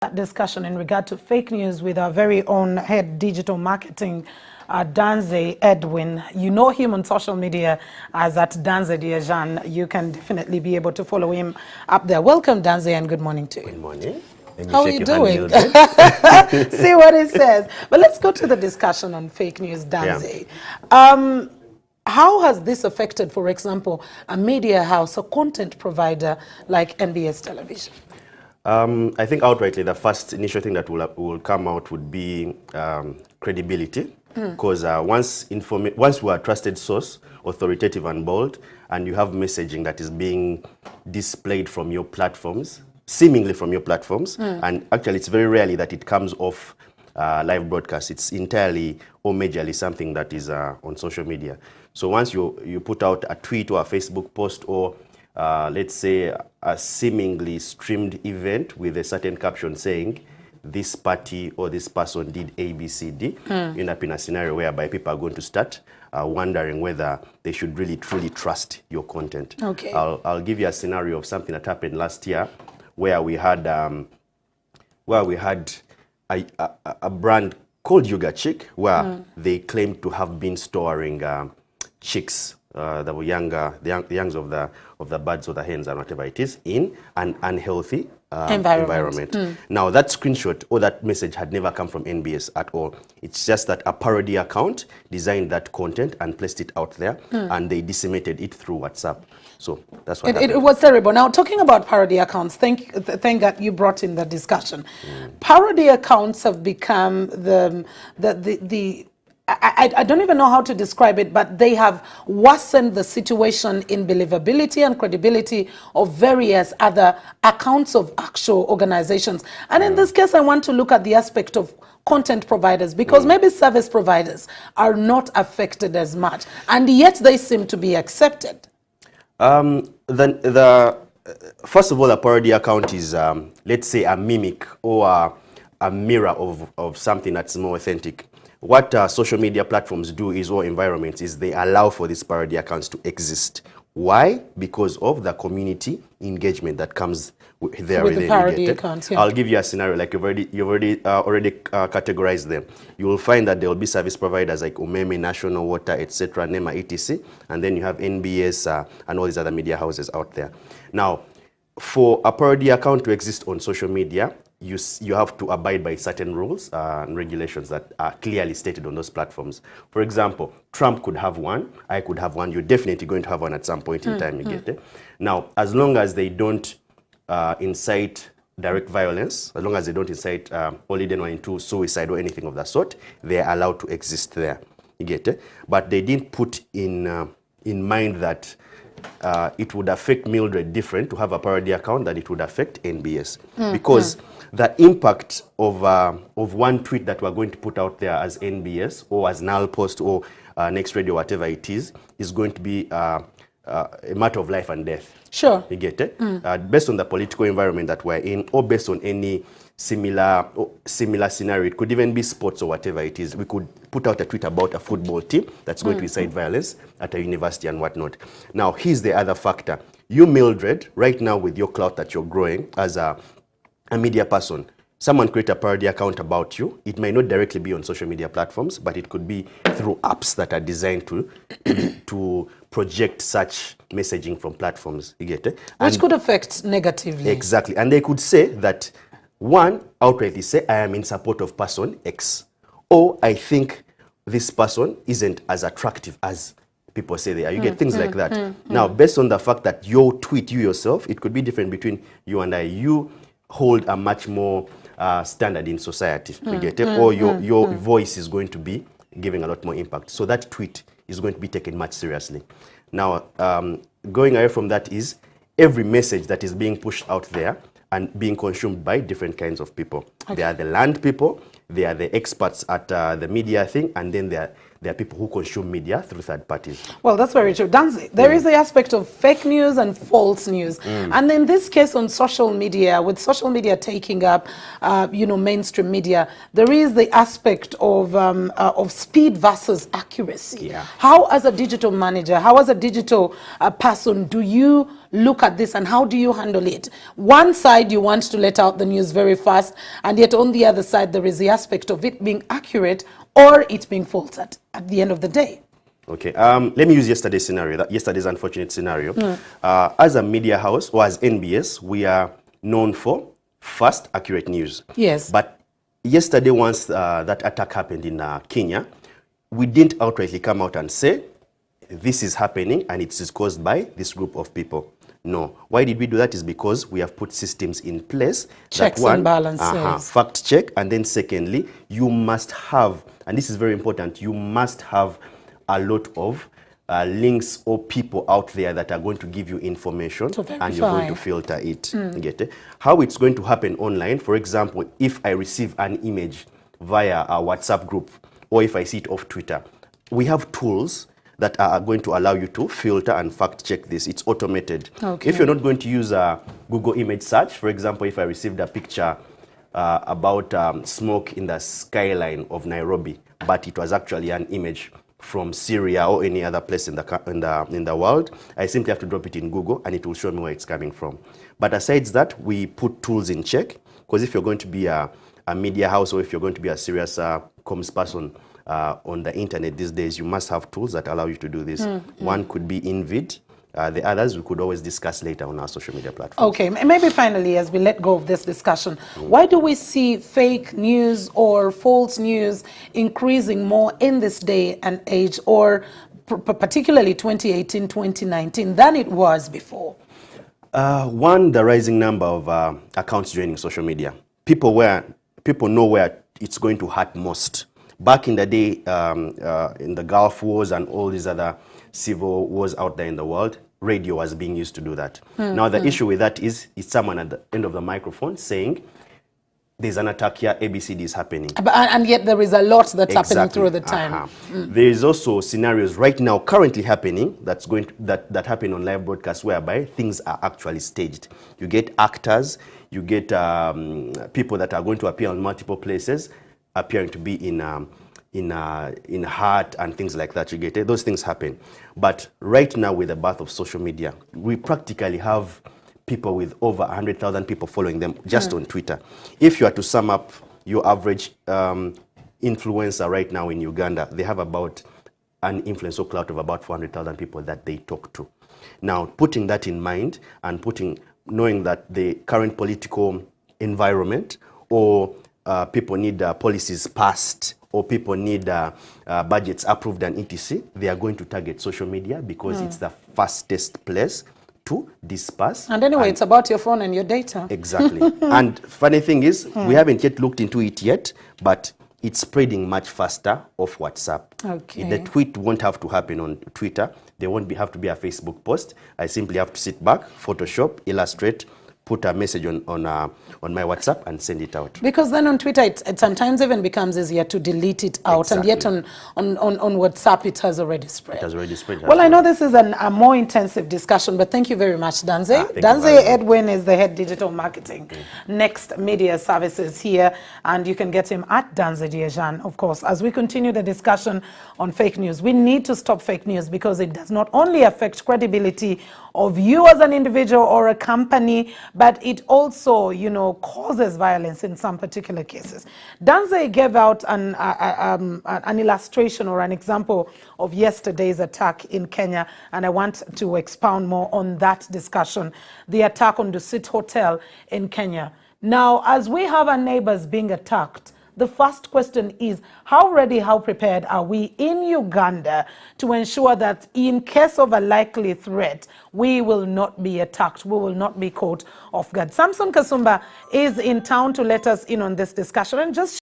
That discussion in regard to fake news with our very own head digital marketing, Danze Edwin. You know him on social media as at Danze Deejahn. You can definitely be able to follow him up there. Welcome, Danze, and good morning to you. Good morning. How are you doing? See what it says. But let's go to the discussion on fake news, Danze. Yeah. How has this affected, for example, a media house, a content provider like NBS Television? I think outrightly the first initial thing that will come out would be credibility, because once you are a trusted source, authoritative and bold, and you have messaging that is being displayed from your platforms, seemingly from your platforms, and actually it's very rarely that it comes off live broadcast. It's entirely or majorly something that is on social media. So once you put out a tweet or a Facebook post or let's say a seemingly streamed event with a certain caption saying this party or this person did A, B, C, D, you end up in a scenario whereby people are going to start wondering whether they should really truly trust your content. Okay. I'll give you a scenario of something that happened last year where we had a brand called Yoga Chick where they claimed to have been storing chicks that were the youngs of the birds or the hens and whatever it is in an unhealthy environment. Now that screenshot or that message had never come from NBS at all. It's just that a parody account designed that content and placed it out there, and they disseminated it through WhatsApp. So that's what it was terrible. Now, talking about parody accounts, thank God you brought in the discussion. Parody accounts have become I don't even know how to describe it, but they have worsened the situation in believability and credibility of various other accounts of actual organizations. And in this case, I want to look at the aspect of content providers, because maybe service providers are not affected as much, and yet they seem to be accepted. First of all, a parody account is, let's say, a mimic or a mirror of something that's more authentic. What social media platforms do is, or environments, is they allow for these parody accounts to exist. Why? Because of the community engagement that comes there with the parody accounts. Yeah. I'll give you a scenario, like you've already categorized them. You will find that there will be service providers like Umeme, National Water, etc., NEMA, etc., and then you have NBS and all these other media houses out there. Now, for a parody account to exist on social media, you have to abide by certain rules and regulations that are clearly stated on those platforms. For example, Trump could have one, I could have one, you're definitely going to have one at some point in time, you get it? Now, as long as they don't incite direct violence, as long as they don't incite or lead anyone into suicide or anything of that sort, they're allowed to exist there, you get it? But they didn't put in mind that it would affect Mildred different to have a parody account than it would affect NBS. Because the impact of one tweet that we're going to put out there as NBS or as Null Post or Next Radio, whatever it is going to be a matter of life and death. Sure. You get it? Based on the political environment that we're in, or based on any similar scenario. It could even be sports or whatever it is. We could put out a tweet about a football team that's going to incite violence at a university and whatnot. Now, here's the other factor. You, Mildred, right now with your clout that you're growing as a media person, someone create a parody account about you. It may not directly be on social media platforms, but it could be through apps that are designed to project such messaging from platforms. You get it? Which could affect negatively. Exactly. And they could say that, one, outrightly say, I am in support of person X. Or I think this person isn't as attractive as people say they are. You get things like that. Now, based on the fact that your tweet, you yourself, it could be different between you and I. You hold a much more standard in society. You get it? Or your voice is going to be giving a lot more impact. So that tweet is going to be taken much seriously. Now, going away from that is every message that is being pushed out there and being consumed by different kinds of people. Okay. They are the land people, they are the experts at the media thing, and then there there are people who consume media through third parties. Well, that's very true. Danze, there is the aspect of fake news and false news. And in this case on social media, with social media taking up, mainstream media, there is the aspect of speed versus accuracy. Yeah. How, as a digital manager, how as a digital person, do you look at this and how do you handle it? One side, you want to let out the news very fast, and yet on the other side, there is the aspect of it being accurate or it being false at the end of the day. Okay, let me use yesterday's scenario, yesterday's unfortunate scenario. As a media house, or as NBS, we are known for fast, accurate news. Yes. But yesterday, once that attack happened in Kenya, we didn't outrightly come out and say, this is happening and it is caused by this group of people. No. Why did we do that? Is because we have put systems in place. Checks and balances. Fact check. And then secondly, you must have, and this is very important, you must have a lot of links or people out there that are going to give you information and you're going to filter it. Get it? How it's going to happen online, for example, if I receive an image via a WhatsApp group or if I see it off Twitter, we have tools that are going to allow you to filter and fact check this. It's automated. Okay. If you're not going to use a Google image search, for example, if I received a picture about smoke in the skyline of Nairobi, but it was actually an image from Syria or any other place in the world, I simply have to drop it in Google and it will show me where it's coming from. But aside that, we put tools in check, because if you're going to be a media house or if you're going to be a serious comms person on the internet these days, you must have tools that allow you to do this. One could be InVid. The others we could always discuss later on our social media platforms. Okay, maybe finally, as we let go of this discussion, why do we see fake news or false news increasing more in this day and age, or particularly 2018, 2019, than it was before? One, the rising number of accounts joining social media. People know where it's going to hurt most. Back in the day, in the Gulf Wars and all these other civil wars out there in the world, radio was being used to do that. Now the issue with that is someone at the end of the microphone saying, there's an attack here, ABCD is happening. And yet there is a lot that's happening through the time. There is also scenarios right now currently happening that happen on live broadcasts whereby things are actually staged. You get actors, you get people that are going to appear on multiple places, appearing to be in heart and things like that. You get it? Those things happen. But right now, with the birth of social media, we practically have people with over 100,000 people following them just on Twitter. If you are to sum up your average influencer right now in Uganda, they have about an influence or clout of about 400,000 people that they talk to. Now, putting that in mind and knowing that the current political environment or people need policies passed or people need budgets approved and etc., they are going to target social media because it's the fastest place to disperse. And anyway, it's about your phone and your data. Exactly. And funny thing is, we haven't yet looked into it yet, but it's spreading much faster off WhatsApp. Okay. The tweet won't have to happen on Twitter. There won't have to be a Facebook post. I simply have to sit back, Photoshop, illustrate, put a message on my WhatsApp and send it out. Because then on Twitter, it sometimes even becomes easier to delete it out. Exactly. And yet on WhatsApp, it has already spread. It has already spread. Well, I know this is a more intensive discussion, but thank you very much, Danze. Danze Edwin is the head digital marketing, Next Media Services here, and you can get him at Danze Deejahn, of course. As we continue the discussion on fake news, we need to stop fake news because it does not only affect credibility of you as an individual or a company, but it also, causes violence in some particular cases. Danze gave out an illustration or an example of yesterday's attack in Kenya, and I want to expound more on that discussion, the attack on the Dusit Hotel in Kenya. Now, as we have our neighbors being attacked, the first question is, how ready, how prepared are we in Uganda to ensure that in case of a likely threat, we will not be attacked, we will not be caught off guard? Samson Kasumba is in town to let us in on this discussion and just